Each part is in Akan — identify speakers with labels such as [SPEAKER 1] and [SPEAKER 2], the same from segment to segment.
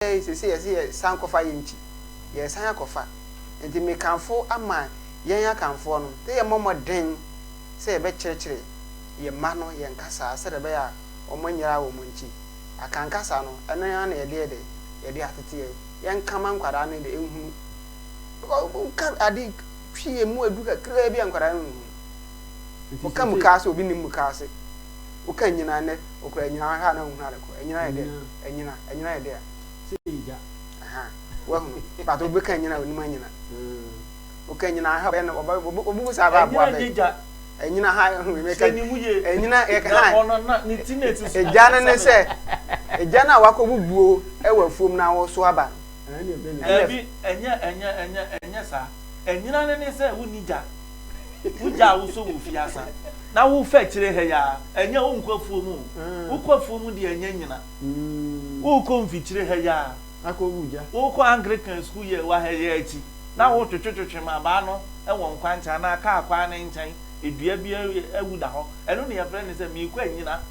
[SPEAKER 1] say sankofa yinchi ye san akofa enti me kanfo ama yen akanfo no te ye momoden say be kirekire ye ma no ye nkasa se de be ya omonyira wo munchi akankasa no eno ya na ye de atete ye nkama nkwara ne de ehunu ka adi twie mu adu kakra bi nkwara no uka mukase obi ni mukase uka nyina ne okura nyina ha na hu na ko enyina ye de enyina ye de
[SPEAKER 2] Sija.
[SPEAKER 1] aha wa hu pato obi ka nyina oni ma nyina uka nyina ha be na obu sa ba bo abe enyina ha hu me ka enyina e ka ha
[SPEAKER 3] ono na ni tineti so
[SPEAKER 1] ejana ne se ejana wakobubuo e wa fuom na wo so aba
[SPEAKER 3] ebi enya sa enyina ne se wunija wuja wo so wo fiasa na wo fa kire he ya enya wo nkwafuo mu ukwafuo mu de enya nyina wo ko mfikire he ya
[SPEAKER 2] Akobuja.
[SPEAKER 3] wo ko Anglican school ye wa he ya echi na wo twetwetwe ma ba no e wo nkwancha na aka akwa ne nchan edua bi awu da ho eno ne ya fre ne se mi kwa nyina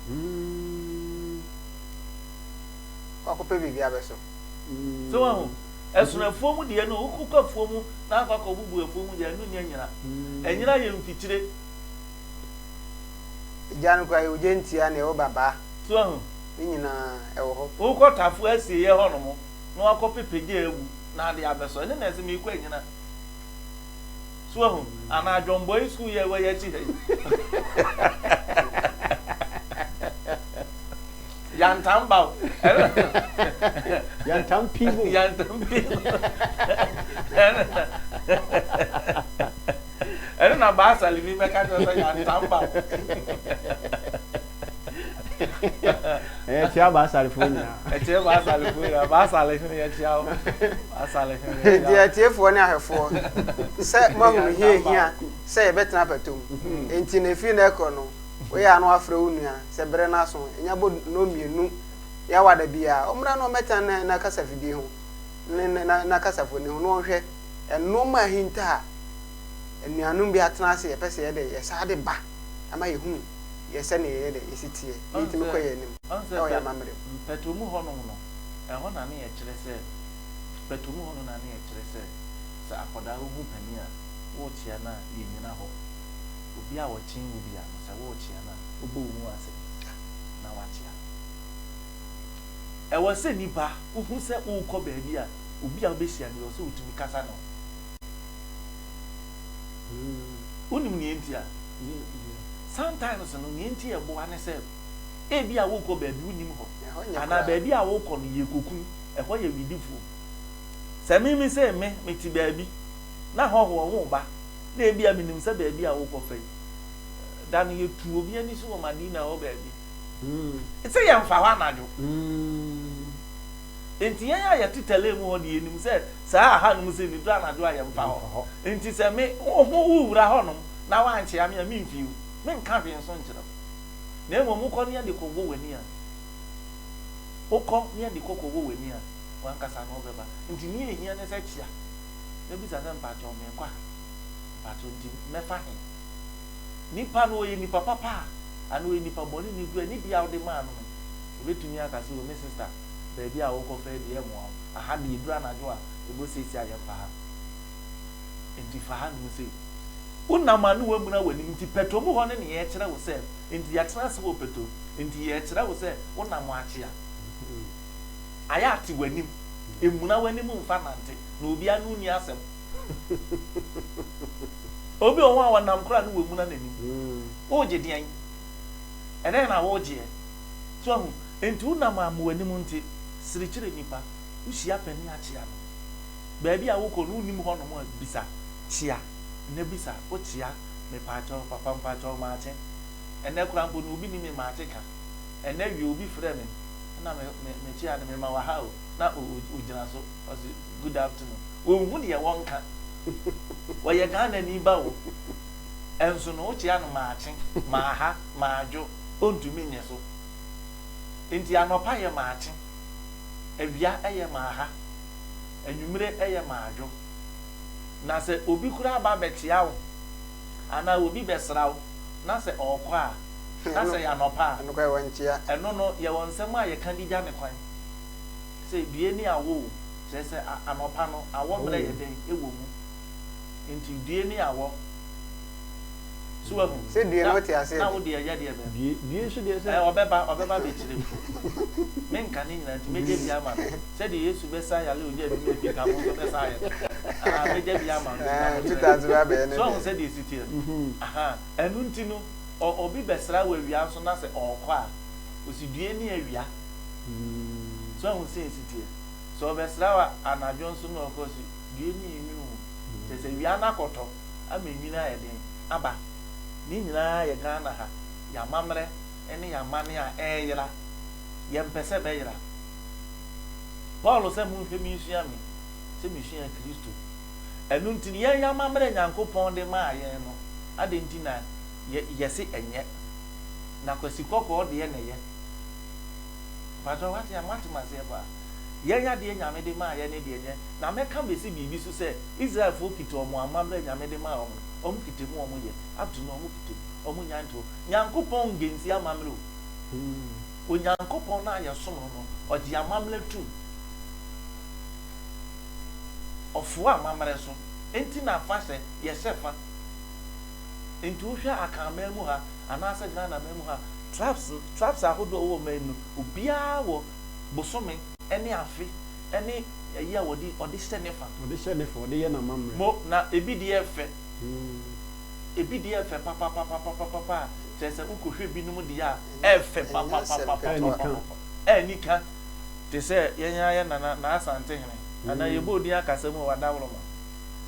[SPEAKER 1] ko pe bibi abeso
[SPEAKER 3] so wo esunafuo mu de no ukwafuo mu na akwa ko bubu afuo mu de no ne nyina enyina ye mfikire
[SPEAKER 1] ejana kwa ye ojentia ne wo baba
[SPEAKER 3] so
[SPEAKER 1] ni nyina e wo ho
[SPEAKER 3] wo ko tafu asie ye ho no mo no akopepege ewu na de abeso ene na se mi kwa nyina so ana John Boy school ye we ye chi he Yantamba
[SPEAKER 2] Yantampibo.
[SPEAKER 3] Ene na basa livi meka to say yantamba.
[SPEAKER 2] Tia basa lifoni.
[SPEAKER 3] Tia basa lifoni, basa lifoni ya tia. Basa lifoni.
[SPEAKER 1] Dia tiefo ne ahefo. Se mahu hia se betena patom. Enti na fi na ekọ no. We ya no afre onua se bere na so enya bo no mienu ya wada bia omra no meta na kasafidi ho na kasafo ni ho no hwe eno ma hinta enuanum bi atena se ye pese ye de ye sa de ba ama ye hu ye se ne ye de yesitie yitimi ko ye nim o ya mamre
[SPEAKER 3] Pato Mu ho no no e ho na ne ye kire se Pato Mu ho no na ne ye kire se sa akoda hu pani a wo tia na ye nyina ho obi a wo chin obi a no se wo tia na obo mu ase na wa tia e wo se nipa hu se wo ko ba bi a obi a obehia ne wo se otumi kasa no unim ni entia sometimes no ni entia e bo ane se e bi a wo ko ba bi unim ho ana ba bi a wo ko no ye kokun e ho ye widifu se mi se me ti ba bi na ho ho wo ba na e bi a minim se ba bi a wo ko fe dan ye tu obi ani so ma di na ho ba bi it's a yam fa wa na jo enti ya ya titele mu ho de enim se sa ha no se ni do na do ayam fa ho enti se me ho wura ho no na wa anche am ya mi mfiu me nka hwe nso nkyere na emo mu ko ne de ko wo wani a okọ ne de ko wo wani a wan kasa no beba enti ni ehia ne se chia na bi sa mpa cho me kwa pato ndi me fa he nipa no ye nipa papa anu ye nipa boni ni du ni bia de ma no obetumi aka se o me sister baby a wo ko fa de emo aha de dura na jo a ebo sesi ayemfa ha enti fa ha no se unama no wamu na wani nti Pato Mu ho ne ye kire wo se enti ya kire se wo peto enti ye kire wo se unam achi a aya ati wanim emuna wanim mfa nante na obi anu ni asem obi onwa wanam kra no wamu na nanim o je dian ene na wo je so hu enti unam am wanim nti sirichire nipa usia pani achi a baby a wo ko no nim ho no mo bisa chia ne bisa o chia me pacho papa pacho ma che ene kura mbo no obi ni me ma che ka ene wi obi frɛ me na me chia ne me ma wa ha o na o gyina so o say good afternoon wo hu de wonka wo ye ga na ni ba o enso no o chia no ma che ma ha ma adwo ontumi nye so enti anopa ye ma che awia eye ma ha anwumre eye ma adwo na se obi kura ba betia wo ana obi besra wo na se okọ a na se ya nopa
[SPEAKER 1] anu kwa wanchia
[SPEAKER 3] eno no ye wonsem a ye kan digya ne kwan say due ni awo say anopa no awo mre ye den ewo mu nti due ni awo so wa mu
[SPEAKER 1] say due no te ase
[SPEAKER 3] na wo de ya de be
[SPEAKER 2] due so de say
[SPEAKER 3] obeba be chire men kan ni nyina nti meje bia ma say de Yesu be sa ya le oje bi bi ka mo so be sa ya meje bia ma
[SPEAKER 1] 2000 ba be ne
[SPEAKER 3] so won say de city aha enu nti no obi besra wa wia so na say okọ a osidue ni awia so won say city so besra wa anadwo so no okọ so due ni enu te say wia na koto ama nwina ya den aba ni nyina ya Ghana ha ya mamre ene ya mane a eyira ye mpese be yira Paul say mu hwe mi sua mi say mi sua Kristo enu ntini ye ya mamre Nyankopon de ma ye no ade ntina ye se enye na kwasi kokko de ye na ye Pato what ya matimase ba ye ya de nyame de ma ye ne de enye na meka besi bibi so say Israel fo kito omo amamre nyame de ma omo kitemu omo ye abdu no omo kitemu omo nyanto Nyankopon gensi amamre o Nyankopon na ya som no oji amamre tu ofo amamre so enti na fa se ye sefa enti wo hwa akama mu ha anase Ghana mu ha traps ahodo wo manu obia wo bosome ene afi ene ya wodi odi senefa
[SPEAKER 2] odi ye na mamre
[SPEAKER 3] mo na ebi de efe papa tese ukohwe binum de ya efe papa enika tese yenya ya na asante hene ana yebo di akasem wadawro ma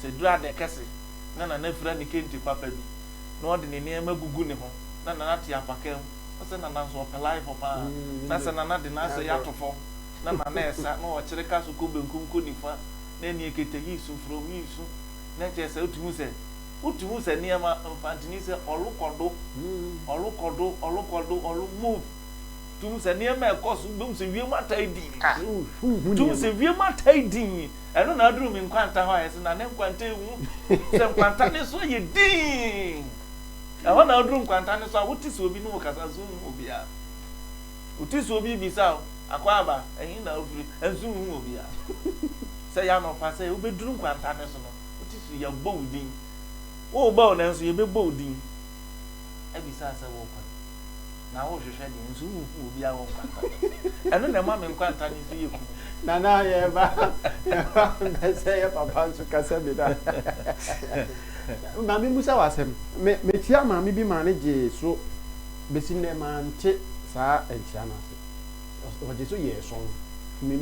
[SPEAKER 3] se dura de kese na fira ni kenti papa bi na odi ne niam gugu ne ho na te apakam o se na so life papa na se na de na se ya tofo na esa na o kire ka so ko benkum ko nifa na ni ekete yisu from yisu na tese utumu se niam infantini se olukodo olu move tum se niam e koso bum se wiem atai din tum se wiem atai din eno na aduru mi nkwanta ho ayese na ne nkwanta ewu se nkwanta ne so ye din aho na aduru nkwanta ne so a wotisi obi no kasa zo mu obi a wotisi obi bisa akwa aba ehin na ofiri enzu mu obi a se ya no pa se obeduru nkwanta ne so no wotisi ya bo din wo ba na nso ye be bo din e bisa se wo kwa na wo hwehwe de enzu mu obi a wo nkwanta eno na ma me nkwanta ne so ye ku
[SPEAKER 2] Nana ye ba say ya papa nso kasa bi da mami musa wasem me tia mami bi manage so besi ne mante sa entia na se o je so ye so me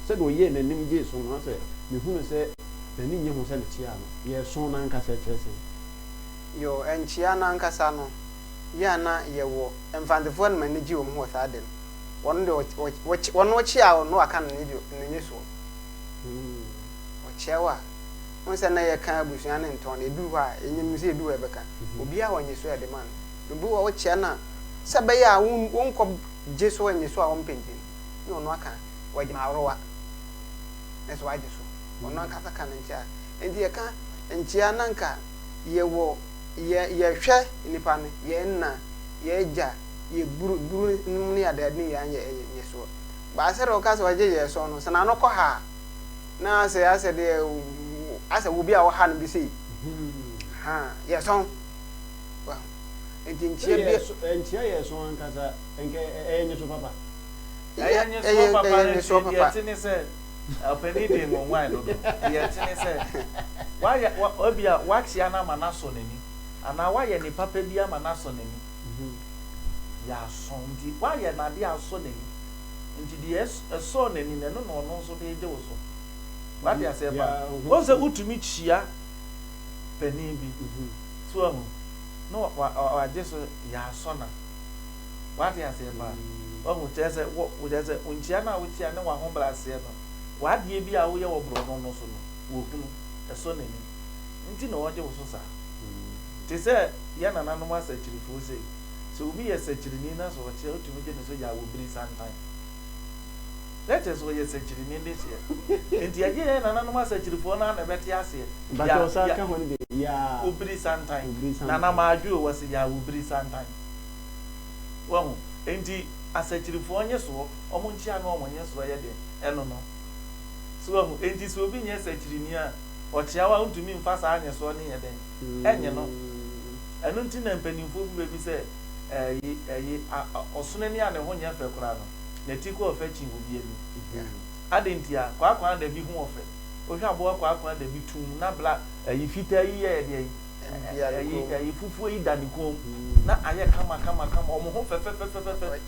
[SPEAKER 2] se do ye na nim je so no se me hunu se na ni nye ho se ne tia no ye so na nka se kire se
[SPEAKER 1] yo entia na nka sa no ya na ye wo emfantefo na manage wo ho sa de won de won ochi a no aka na ni so ochi awa won se na ye kan abusuan ne Ntow na edu ha enyim se edu ebeka obi a wonye so e de man obi wo ochi na se be ya won ko je so wonye so a won pentin no no aka wajima awrowa na so waje so won aka saka na ntia endi ye ka ntia na nka ye wo ye hwe nipa ne ye nna ye ja ye buru ni ada ni ya ye so ba se ro ka so waje ye so no sana no ko ha na se ase de ase wo bi a wo ha no bi sei ha ye so wa entinchie bi
[SPEAKER 2] entia ye so ankasa enke enye so papa
[SPEAKER 3] enye so papa tini se openi de mo wan do ye tini se wa ya obi a wa chia na ma na so nani ana wa ye ni papa bi ama na so nani ya so ndi wa ye na de aso nani ndi de so nani ne no no so de je wo so what you say ba once utumi chia peni bi so no wa just ya so na what you say ba o tese wo tese unchia na wo chia ne wa ho brase no wa de bi a wo ye wo bro no so no wo kunu so nani nti no wo je wo so sa te se ya na nanu ma sachiri fo sei so obi ye sachiri ni na so wo chia utumi je ne so ya wo bri santan. That is what you said in this year. And the idea na no ma sachiri fo na beti ase.
[SPEAKER 2] But you say can one be ya
[SPEAKER 3] ubri santan. Na na ma adwo was ya ubri santan. Wo enti asachirifo onye so omo nchi ano omo nye so ye de eno no so enti so obi nye sachiri ni a ochiawa ntumi mfa sa anye so ne ye de enye no eno nti na mpanimfo bi se osune ni a ne ho nye fe kura no na ti ko ofa chi obi enu adenti a kwa da bi hu ofe ohwa abo kwa da bi tum na bla fita yi ye de yi fufu yi da ni kom na aye kama omo ho fe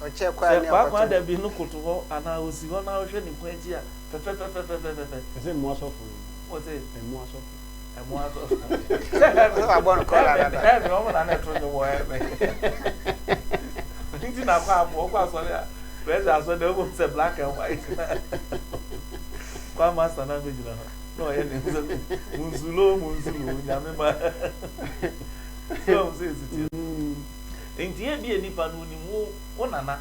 [SPEAKER 1] oche kwa ni
[SPEAKER 3] kwa da bi no koto ho ana osi ho na ohwe ni kwa ji a fe
[SPEAKER 2] ese mo asofo
[SPEAKER 3] o se
[SPEAKER 2] mo asofo
[SPEAKER 1] no abon kola da
[SPEAKER 3] no mo na na tro do wo nti na kwa abo kwa so ya pressure so de go se black and white kwa master na go jira no ye ne munzulo nyame ma so se ziti enti e bi enipa no ni wo nana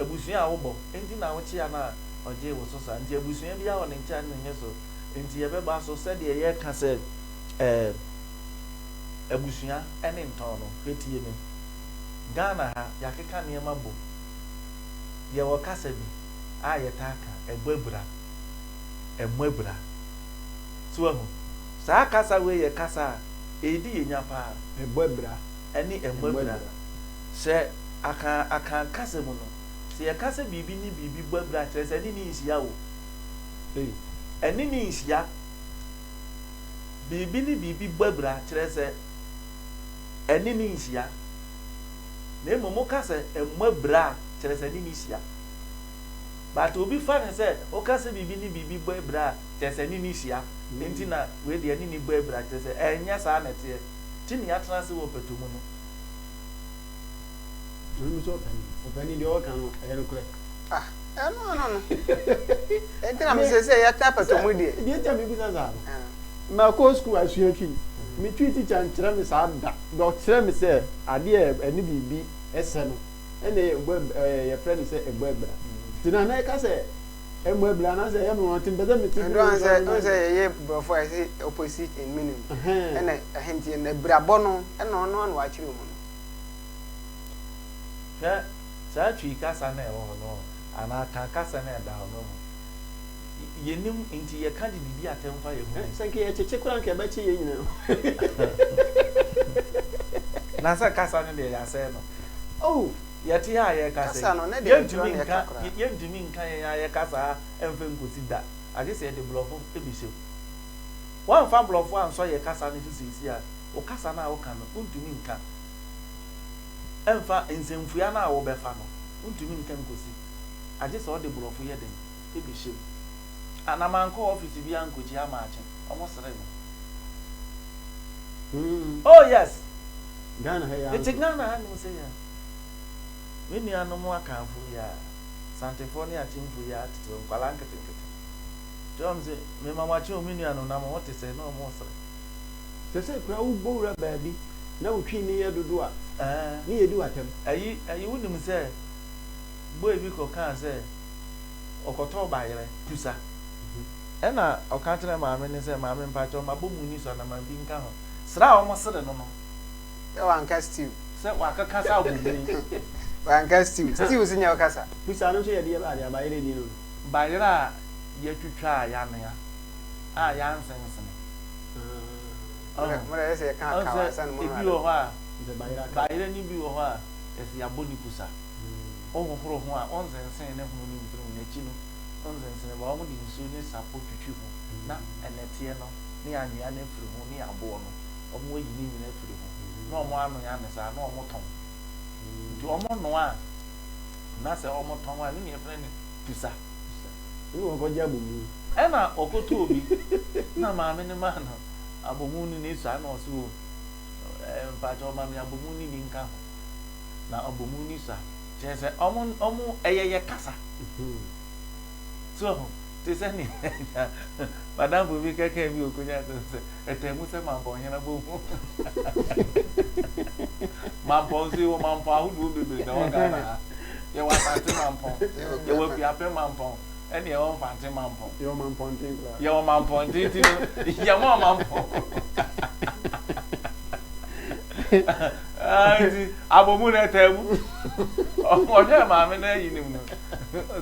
[SPEAKER 3] abusua a wo bo enti na wo chi ya na oje wo so sa enti abusua bi a wo ne ncha ne nye so enti ye be ba so se de ye ka se abusua ene Ntow no fetie mi Ghana ha yakeka ne ma bo ye wo kasa bi a ye taka emwebra so ahu sa kasa we ye kasa edi ye nya pa
[SPEAKER 2] ebwebra
[SPEAKER 3] eni emwebra se aka kasa mu no se ye kasa bibi ni bibi bwebra kire se ni nhia wo eni ni nhia bibi ni bibi bwebra kire se eni ni nhia na momo kasa emwebra kire se ni nhia but obi fa ne se o kasa bibi ni bibi bwebra kire se ni nhia enti na we de eni ni bwebra kire se enya sa na te ti ni atena se wo Pato Mu no
[SPEAKER 2] no so opani de o kan no e no kure
[SPEAKER 1] no enti na me se ya ta Pato Mu de
[SPEAKER 2] ta me bi za ma ko school asua twi me twi teacher nkyere me sa da do kyere me se ade eni bibi ese no ene ye friend se ebwebra tina na ka se emwebra na se ye me want mbeza me tin
[SPEAKER 1] do say ye brofo I say opposite in meaning ene ahenti na brabo no ene ono no akire mu no
[SPEAKER 3] sa twi kasa na e wo no ana kasa na da ho no yenim nti ye ka didi atemfa ye hu
[SPEAKER 2] sanke ye cheche kura nke ba chi ye nyina
[SPEAKER 3] na sa kasa no de ya se no
[SPEAKER 1] oh
[SPEAKER 3] ye ti ha ye kasa
[SPEAKER 1] no na de
[SPEAKER 3] ye ntumi nka ye kasa emfe nkosi da ade se de blofo ebise wan fa blofo anso ye kasa no sisi a o kasa na o kan no ntumi nka emfa nsemfua na wo befa no ntumi nka nkosi ade se o de blofo ye de ebise anamanko office bi ankoji amache omo sere no oh yes
[SPEAKER 2] Ghana ha ya
[SPEAKER 3] it's Ghana ha no say ya we ni anomo akanfo ya Santa Fe achimfo ya tito nkwala nkete jomze me mama chi omini anu na mo te say no mo sere
[SPEAKER 2] se kura u bowra baabi na utwi ni ye dodo a ni ye di watem
[SPEAKER 3] ayi wunim say boy bi ko kan say okoto bayere pusa ena okantene maame ne se maame mpacho mabomu ni so na mambi nka ho sra o mo sere no no
[SPEAKER 1] e wanka stew
[SPEAKER 3] se wakaka sa obumu
[SPEAKER 1] wanka stew sinya okasa
[SPEAKER 2] pusa no so ye de ba de abayere ni no
[SPEAKER 3] bayera ye twitwa ya na ya ya nsensen
[SPEAKER 1] mo re se kan ka san mo
[SPEAKER 3] na bi o ho a
[SPEAKER 2] de
[SPEAKER 3] bayera ni bi o ho a ese ya boni pusa o hohoro ho a onsensen ne ho ni ntro na chi no onsensen ba o mo di nsu ni sapo twitwi ho na enetie no ni anya na firi ho ni abo no o mo yi ni na firi ho na o mo anu ya ne sa na o mo ton nti o mo no a na se o mo ton a ni e fere ni pusa
[SPEAKER 2] ni won ko ja bomu
[SPEAKER 3] e na okoto obi na maame ne ma no abomu ni so na o so mpacho ma me abomu ni nka na abomu ni sa chese omo eyeye kasa so te se ni madam bu bi keke mi okunya se etemu se mambo yen na bomu mambo si wo mambo ahudu bebe na wo Ghana ye wa pante mambo ye wo piape mambo eni e won pante mambo
[SPEAKER 2] ye o mambo ntin kra
[SPEAKER 3] ye o mambo ntin ye mo mambo abomu na etemu ọhwe maame na yi nim no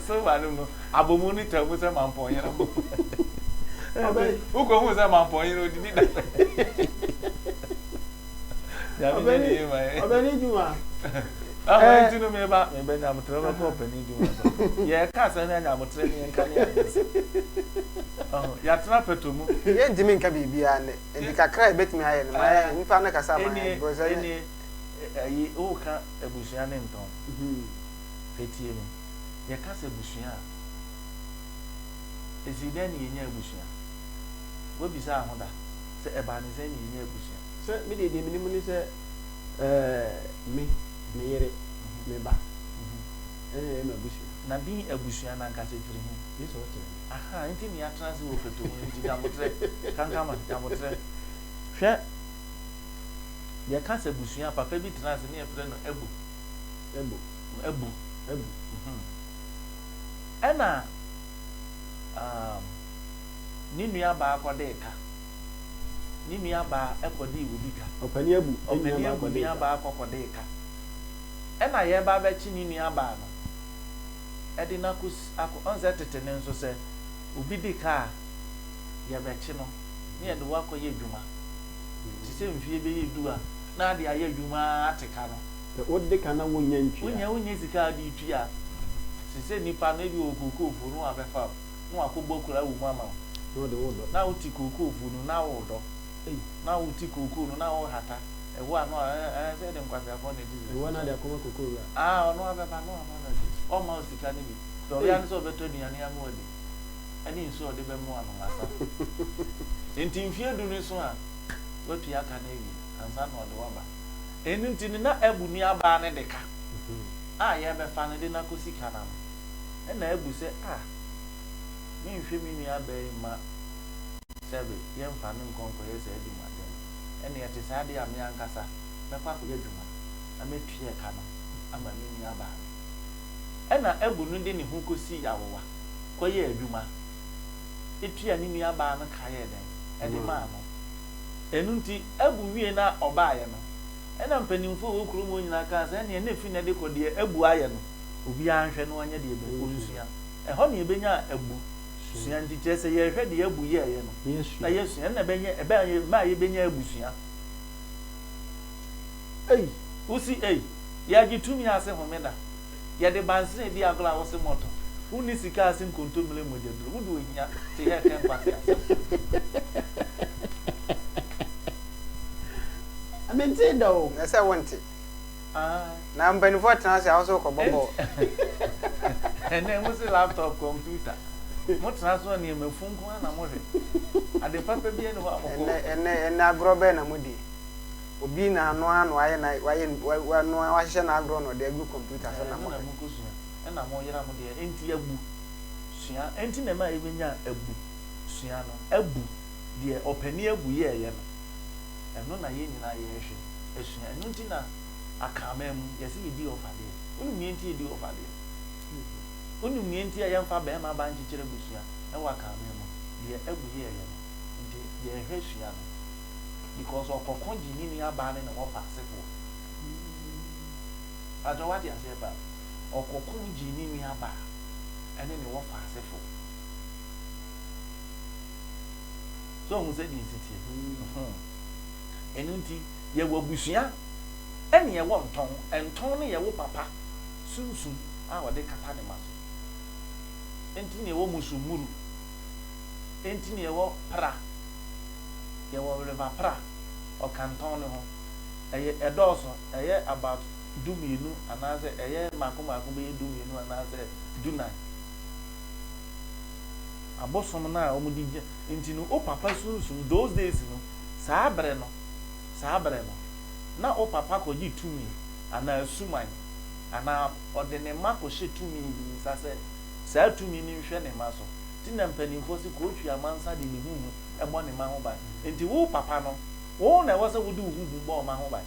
[SPEAKER 3] so ba nim no abomu ni tamu se mampon yera mo uko hu se mampon yera odidi da ya bi ni yi mai
[SPEAKER 2] obeni juma
[SPEAKER 3] ah ntino me ba nya motre ba ko pani juma so ye ka se na nya motre ni nka ni yes ya tena Pato Mu
[SPEAKER 1] ye ndimi nka bibia ne ndi kakra ebetimi aye ne ma nipa na kasa ma boza
[SPEAKER 3] ni ayi o ka ebusua ne Ntow fetie ni ye ka se ebusua eziden ni nya ebusua wo bisa ahoda se eba ne se ni nya ebusua
[SPEAKER 2] se me de mi ni se me yere me ba me busua
[SPEAKER 3] na bi ebusua na nka se firi hin
[SPEAKER 2] yeso ote
[SPEAKER 3] aha nti ni atena se wo Pato Mu nti ga motre kankama ga motre hwe ye ka se ebusua papa bi tena se ne e fere no ebu ena ni nua ba akode ka ni nua ba ekode iwodi ka
[SPEAKER 2] opani abu
[SPEAKER 3] nua ba akode ka ena ye ba ba chi ni nua ba no edina kus onze tetene nso se obi di ka ye be chi no ne ye de wakoye adwuma ti se mfie be ye du a na ade aye adwuma ateka no
[SPEAKER 2] wode kana wonya ntwi
[SPEAKER 3] wonya sika ade twi a se nipa na bi okukofu no abefa no akogbo kura wo mu ama
[SPEAKER 2] no de wodo
[SPEAKER 3] na uti kokofu no na wodo na uti kokofu no na wo hata ewo ano se de nkwasa fo na dizi
[SPEAKER 2] ewo na de akoma kokoru
[SPEAKER 3] ono abefa no ama o ma sika ni bi do ya nso beto duane amu odi ani nso de be mu ano asa enti mfie du ni so a wotu aka na ewi ansa no de waba eni ntini na ebu ni aba ne de ka ye be fa ne de na kosika na no na ebu se mi nhwe mi ni aba ma sebe ye mfa ne nkonko ye se edi ma de ene ye te sa de am ya nkasa me kwa ko adwuma ametue ka no ama mi ni aba ena ebu nu de ne hu kosi yawowa ko ye adwuma etua ni ni aba no ka ye den edi ma no enu nti ebu wie na oba ye no ena mpanimfo wo kuro mo nyina ka sa ene na fi na de kodie ebu aye no obi anhwe no anya de ebe ko nsua eho ne ebenya ebu sua nti chese ye hwe de ebu ye ye no na yesu ena benye ebe ma ye benya ebu sua usi ya gitumi ase homeda ya de bansene bi agola wo se moto uni sika ase nkontomle modedro wudu ohia te he kan pase ase
[SPEAKER 2] amentindo
[SPEAKER 1] na se wonte na mbanifo tena se awo so ko bobo
[SPEAKER 3] ene mo se laptop computer mo tena so na emefunku na mo hwe ade papa bi ene ho amoko
[SPEAKER 1] ene agrobe na mudi obi na ano aye na waye no wahye na agro no de agu computer so na mo
[SPEAKER 3] ena mo yera mo de enti agu sua enti na ma ebenya abu sua no abu de opani abu ye ye no eno na ye nyina ye hwe esua eno nti na akama mu yesi edi ofade onu mienti edi ofade onu mienti ayamfa ba ma ba nchichire busua e wa akama mu de abu ye ye no nti ye hwe sua no because okokon jini ni aba ne wo passe for ajo what you say ba okokon jini ni aba ene ne wo passe for so mu se di siti enunti ye wo busua ene ye wo nton ne ye wo papa sunsun a wo de kata ne maso enti ne wo musumuru enti ne wo pra ye wo river pra o canton ne ho eye edoso eye about duminu anaze eye makomako be duminu anaze dunai abosom na omudi enti no o papa sunsun those days no saabre no na o papa ko gi tumi ana suman ana odene mako she tumi bi sase sa tumi ni hwe ne maso tinna mpanimfo si ko twa mansa de ne hu ebo ne ma ho ba enti wo papa no wo na wasa wudu hu bo ma ho ba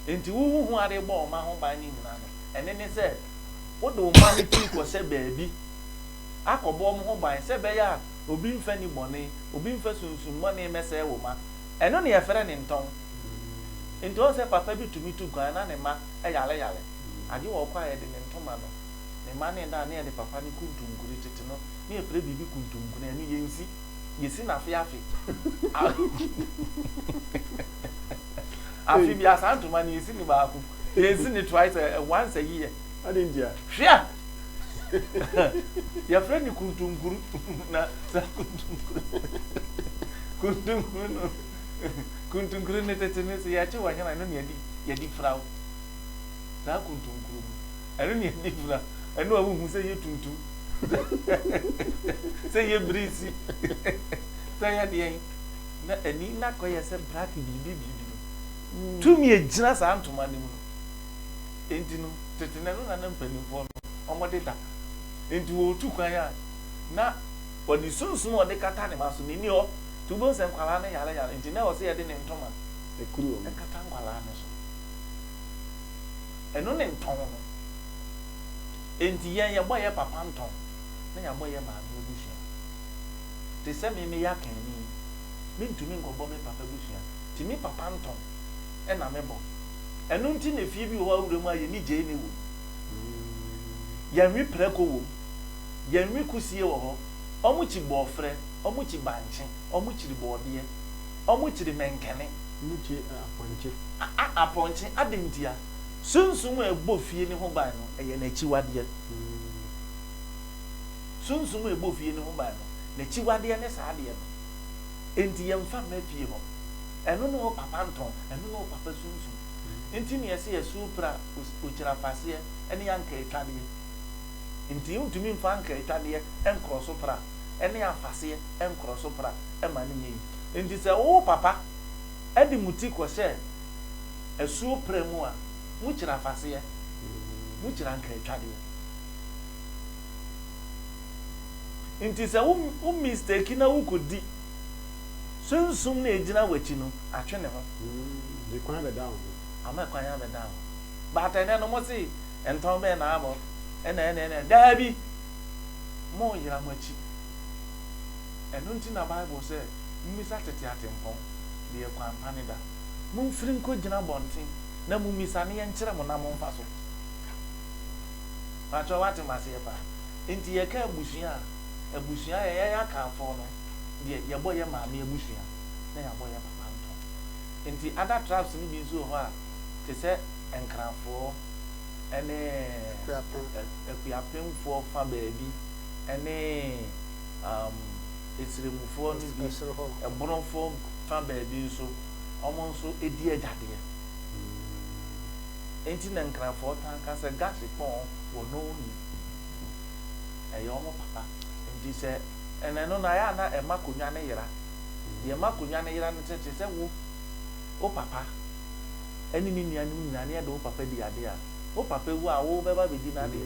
[SPEAKER 3] enti wo hu ade bo ma ho ba ni nyina no ene ne se wo do ma ni ti ko se baabi akobo mo ho ba se be ya obi mfa ni bone obi mfa sunsun mo ne mese wo ma eno ne yefere ne nton enti o se papa bi tumi tu kan na ne ma yale ade wo kwa ye de ne ntoma no ne ma ne da ne de papa ne kuntunkuru tete no ne efre bibi kuntunkuru ne yensi yesi na afi afi bi asantoma ne yesi ni baako yesi ni twice once a year
[SPEAKER 2] ade ndia
[SPEAKER 3] hwea ya friend kuntunkuru na sa kuntunkuru no kuntunkuru ne tete ne se ya che wanya na no ne yadi frau sa kuntunkuru eno ne yadi frau eno awu hu se ye tuntum se ye brisi se ya de na ani na koye se black bibi tumi ejina sa antoma ne mu enti no tete ne no na mpanimfo no omodeta enti wo tu kwan ya na odi sunsun odi kata ne maso ni o tubo se nkwala ne yale enti na wo se ye de ne ntoma
[SPEAKER 2] ekuru o
[SPEAKER 3] kata nkwala ne so eno ne nton no enti ye boye papa nton na ya boye ma no bushia te se me ya kan ni me ntumi ngobo me papa bushia ti mi papa nton e na me bo eno nti ne fie bi wo awure mu aye ni je ne wo ya nwi preko wo ya nwi kusie wo ho omu chi bofre omu chi banche omu chi bode omu chi menkene
[SPEAKER 2] mu chi aponche
[SPEAKER 3] aponche adentia sunsun egbo fie ni ho ban no eye na chi wade sunsun egbo fie ni ho ban no na chi wade ne sa de no enti yemfa ma fie ho eno no papa nton eno no papa sunsun enti ne yesi yesu pra ochira fase ene yanka etwade enti untumi mfa anka etwade enkroso pra ene afase enkroso pra e ma ne nyi enti se wo papa edi muti ko she esu pra mu a mu chira fase mu chira anka etwade enti se wo mistake na wo kodi sunsun na ejina wachi no atwe ne ho
[SPEAKER 2] de kwan be down
[SPEAKER 3] ama kwan ya be down but ene no mo si enton be na abo ene dabi mo yira machi eno nti na bible say mmisa tete atempon de kwan panida mo mfiri nko gina bonten na mo misa ne yenkere mo na mo mfa so pacho wate masie pa enti ye ka abusua ya ka afo no de ye boye maame abusua na ya boye papa nto enti other tribes ni bi zo ho a te se enkrafo ene ekuapemfo fa baabi ene esiremufo ni bi ebronfo fa baabi so omo nso edi agade enti na enkrafo tan ka se gasi pon wo no ni eyo mo papa enti se ene no na ya na emakonwa ne yira de emakonwa ne yira no tete se wo papa eni ni nua ne do papa di ade a wo papa wu a wo beba bedi na de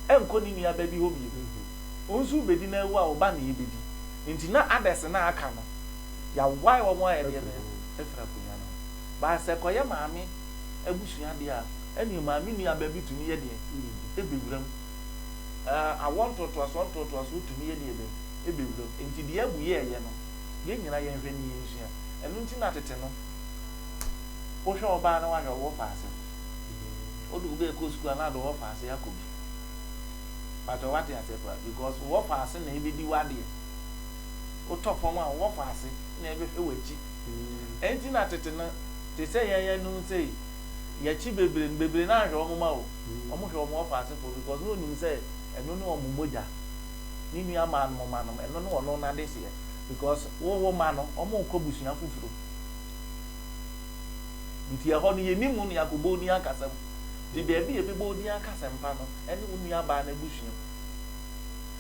[SPEAKER 3] enko ni nua ba bi ho bi onsu bedi na wu a wo ba na ebedi enti na adese na aka no ya wai wo mo a de efra kunya no ba se koye maame abusua de a eni maame nua ba bi tumi ye de ebewuram I want to tumi ye de ebewuram enti de abuye ye no ye nyina ye hwe ni yensua enu nti na tete no wo hwe oba na wa hwe wo faase odu be ko school na do wo faase yakobi but what you say because wo faase na ebedi wade o top form a wo faase na ebe hwe wachi enti na tete no te say yan no say ya chi bebre na hwe omo ma o omo hwe omo faase for because no nim say eno no omo moja ni nua ma no eno no ono na de se because wo ma no omo ko busua fufuro nti ya ho no ye nimu no yakobo ni akasam di bebi e bebo ni akasam pa no ene unua ba na busua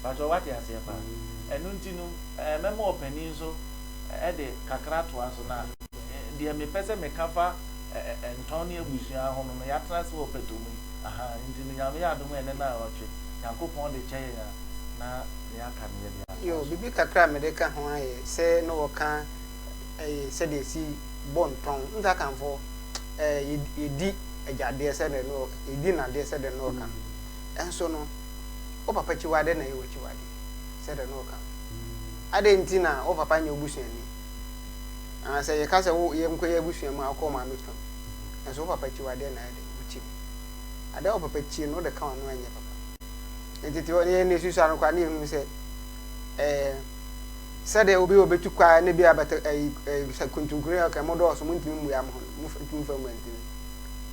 [SPEAKER 3] but what you say pa enu nti no memo opani so e de kakra to aso na de me pese me kafa entoni abusua ho no ya trans wo Pato Mu aha nti no ya me ya adom ene na otwe yakopon de cheye ya na ya ka ne ya
[SPEAKER 1] yo bibi kakra me de ka ho aye se no wo kan se de si bonton nza kanfo yedi agade se de no yedi na de se de no kan enso no o papa chiwade na yewo chiwade se de no kan ade ntina o papa nya obusuani se ye ka se wo ye mko ye obusuani ma akoma no twa enso o papa chiwade na de uchi ade o papa tie no de ka no anye papa entiti o ne susu anu kwa ne hu se sade obi obetu kwa ne bia bata kuntunkure ka mo do so mo ntimi mu ya mo ntimi fa mu ntimi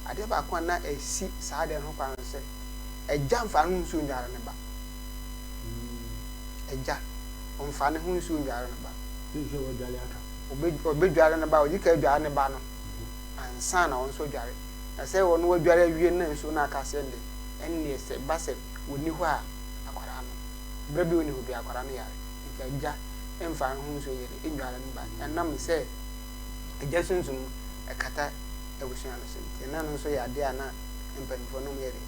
[SPEAKER 1] ade ba kwa na esi saade ho kwa se eja mfa no nsu nyare ne ba eja mfa ne ho nsu nyare ne ba
[SPEAKER 2] nso wo dwale aka
[SPEAKER 1] obedware ne ba oji ka dware ne ba no ansa na won so dware na se won wo dware awie na nsu na aka se nde enne se ba se woni ho a akwara no brebi woni ho bi akwara no yare nti eja mfa no ho nsu yere edware ne ba enam se eja sunsun ekata ebusuan no se nti na no so ya de ana mpanifo no yere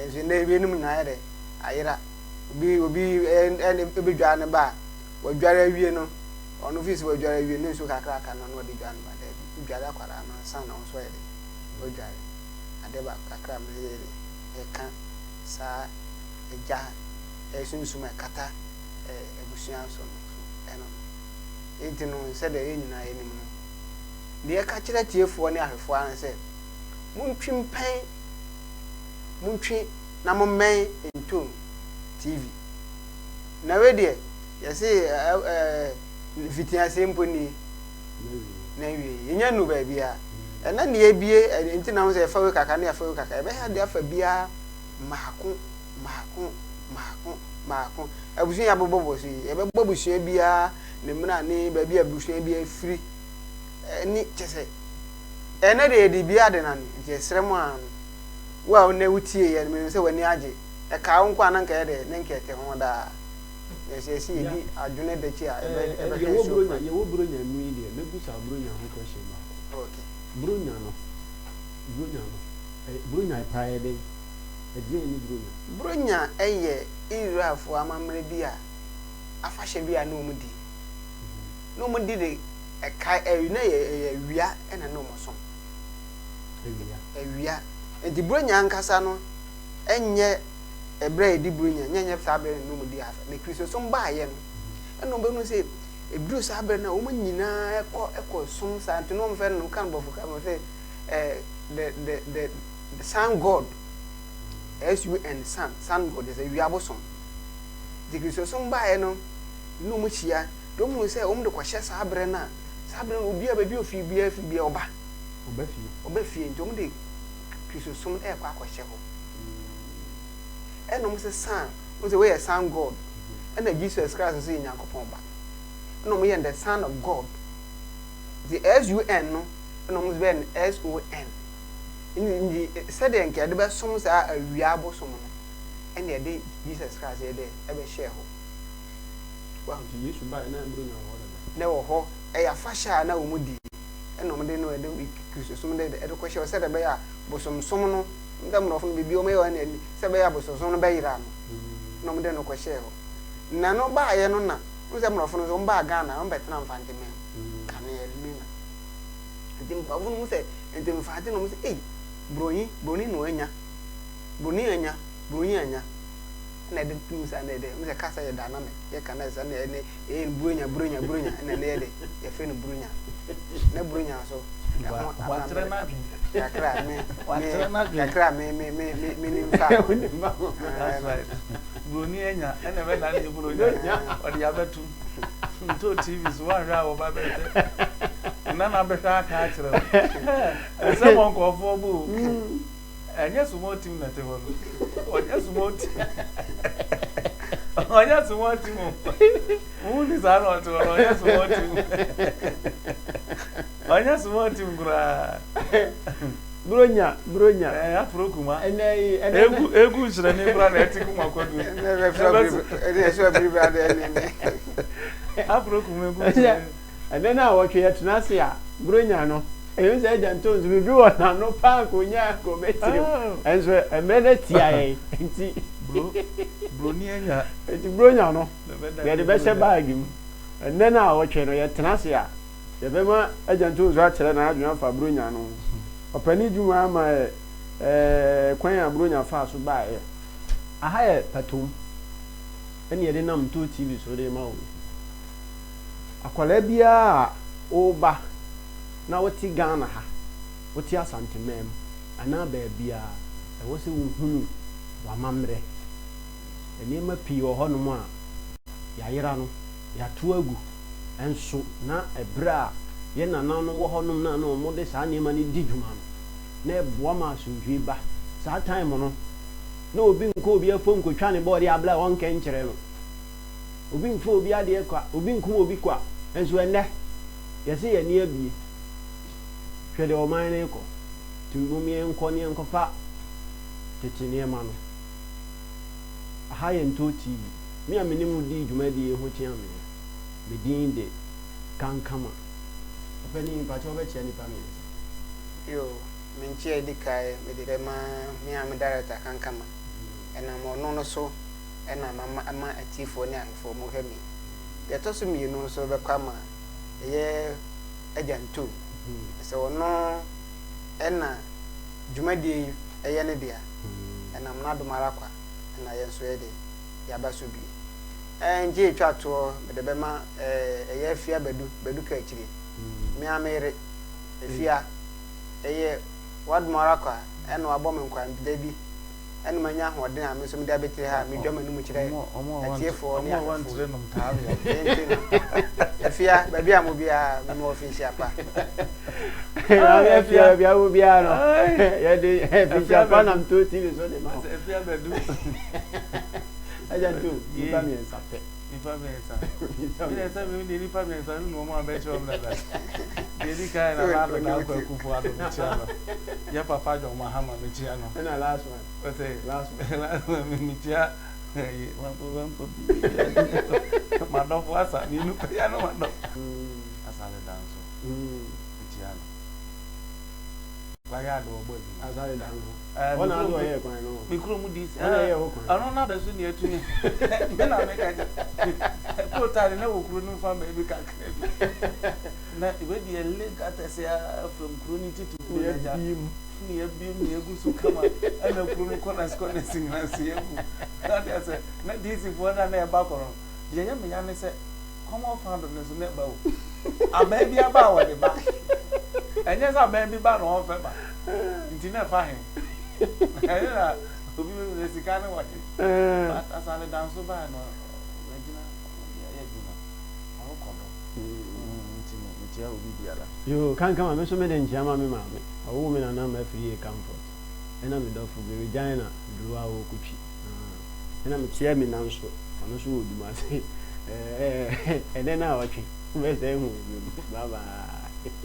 [SPEAKER 1] nso na ebe num na yere ayira obi ebedware ne ba wo dware awie no ono fisi wo dware awie no nsu kakra aka no no de dware ba de dware akwara no san na so yere wo dware ade ba kakra me yere eka sa eja esunsu me kata ebusuan so no eno enti no se de enyina enim no de ka kire tiefo ne ahwefo an se muntwimpan muntwi na mommen Ntow TV na we de yesi fitia sempo ni na wie yenya no ba bia na ne ebie enti na ho se fa we kaka ne afa we kaka ebe ha de afa bia maako abusu ya bobo so ebe bobusu bia ne mna ne ba bia abusu bia firi ni chese ene de di bia de na ni nti esrem an wa na wutie ye me se wani age e ka wo kwa na nka ye de ne nka te ho da yes edi adwene de chi a ebe
[SPEAKER 2] ye wo bronya nu ide me gusa bronya ho question ba
[SPEAKER 1] okay
[SPEAKER 2] bronya no bronya pae de e die ni
[SPEAKER 1] bronya eye Israelfo amamre bi a afahye bi a no mu di de e kai na ye wia e na no mo so ewia enti bronya nkasa no enye ebre edi bronya nyenye sabre no mu di afa na kristo so mba ye no eno be no se ebru sabre na o mu nyina ekọ som sa enti no mfe no kan bofu ka mo se the sun god sun sun god is a wiabosom the kristo so mba ye no no mu chia do mu se o mu de kwahye sabre na obi a ba bi ofi bia oba fie nti o mu de kristo so e kwa kwahye ho eno mo se san o se we are son god and Jesus Christ so Nyankopon ba eno mo ye the son of God the sun no eno mo be son in said en ke de be som sa awia bo som no ene ye de Jesus Christ ye de e be share ho
[SPEAKER 2] wa Jesus ba na bronya ho
[SPEAKER 1] na wo ho e ya fasha na wo mu di eno mo de no e de Kristo som de e de ko share said be ya bo som no ndam no fun bibi o me wa na ni se be ya bo so no be yira no mo de no ko share ho na no ba ye no na o se mo fun so mba Ghana o be tena mfante me kan ye mi na ndim ba fun mo se ndim mfante no mo se broni no anya broni anya na de tum sa na de mo se kasa ye da na me ye kan na sa na ne e bronya na ne de ye fe no bronya na bronya so
[SPEAKER 3] Watre na bi.
[SPEAKER 1] Yakra me.
[SPEAKER 3] Watre na bi.
[SPEAKER 1] Yakra me ni mfa.
[SPEAKER 3] That's right. Broni enya, ene be na ni bronya. Odi abetu. Ntow TV so wan ra wo ba bete. Na behwa aka akire. Ese mo nkofo bu. Enye sumo team na te wo. Onye sumo team. Onye sumo team. Uni za no te wo onye sumo team. Onye sumo team gura.
[SPEAKER 2] Bronya.
[SPEAKER 3] Afrokuma. Egu shire ni gura na etiku makodu.
[SPEAKER 1] So bi brother ni.
[SPEAKER 3] Afrokuma egu.
[SPEAKER 2] And then I watch you tonight. Bronya no. You say Ntow we do on no park onya ko betiri. And so a minute here.
[SPEAKER 3] Broni enya.
[SPEAKER 2] Enti bronya no. We the best bag him. And then I watch you tonight. You be ma Ntow so akere na adwuma fa bronya no. Opani dwuma ama kwan ya bronya fa so ba e. Aha e Pato Mu. Eni ye de nam Ntow TV so de ma wo. Akwala bia oba na woti Ghana ha woti Asante mem ana ba bia ɛwɔ sɛ wohunu wamammerɛ nneɛma pii wɔ hɔnom a yɛayera no yɛato agu ɛnso na ɛberɛ a yɛ nana no wɔ hɔnom na ɔmode saa nneɛma no di dwuma no na ɛboa ma asomdwie ba saa time no na obi nkɔ obi afo nkotwa ne bɔɔde abla a wɔnkɛ nkyerɛ no obi mfo obi adeɛ kwa obi nkum obi kwa nso ɛnɛ yɛsɛ yɛ ni abie hwɛ deɛ ɔman no kɔ tu mu yɛnkɔ ne yɛnkɔfa tete nneɛma no aha yɛ Ntow TV me a menim di dwumadie ho tia me medin de kankama ɔpɛni mpakyɛ ɔbɛkyia nipa me
[SPEAKER 1] yo menkyia di kae mede dɛ ma me a me director kankama ɛnam ɔno no so ɛna ama atifoɔ ne ahemfoɔ mu hwɛ me yɛtɔ so mmienu nso bɛkɔ ama ɛyɛ agya Ntow sɛ ɔno ɛna dwumadie ɛyɛ ne dea ɛnam na adomara kwa ɛna yɛn nso yɛ de yɛaba so bi ɛngye etwa toɔ mede bɛma ɛyɛ afia badu ka akyire me a mere afia ɛyɛ wadomara kwa ɛna wabɔ me nkwa da bi ɛna manya ahoɔden a me nso mede abɛtire ha medwa m'anim kyerɛ atiefoɔ ne ahemfoɔ afia baabi a mo biara me ma ɔfi nhyia pa
[SPEAKER 2] afia baabi a wo biara no yɛde fi nhyia pa nam Ntow TV so de ma
[SPEAKER 3] afia badu
[SPEAKER 2] agya Ntow nipa mmiɛnsa pɛ
[SPEAKER 3] nipa mmiɛnsa mene sɛ mene nipa mmiɛnsa no na ɔmo abɛkyerɛ ɔmo nada yɛdi kae na laado na akɔ akufo ado mekyia no yɛ papa dwɔ mahama mekyia no
[SPEAKER 2] ɛna last one
[SPEAKER 3] last one mekyia madɔfo asa menu ya no madɔfo asale danso mekyia no wayɛ ade wɔbɔ adwuma
[SPEAKER 2] asale danso ɔna ade ɔyɛ kwan no
[SPEAKER 3] mikuro mu dis
[SPEAKER 2] ɔno
[SPEAKER 3] na da so ne atumi me na meka ko tare na wo kuro no fa ma bi kakra bi na we di ele gata se from kuro ni titu ko na ja ni abim ni egu so kama ana kuro no kona skona singna se egu na de se na disi fo na na e ba koro de ya me ya ne se come found no so na ba wo aba bi aba wo de ba enye sa ba bi ba no fa ba nti na fa he era obi me sika na wa he asale danso ba no regina ya juma awo kodo nti no nti ya obi biara
[SPEAKER 2] yo kankama me so me de nchia ma me maame owo me na na ma free comfort ena me dofo be regina duwa wo kutwi ena me tia me nanso ono so oduma se ene na watwe me say hu baba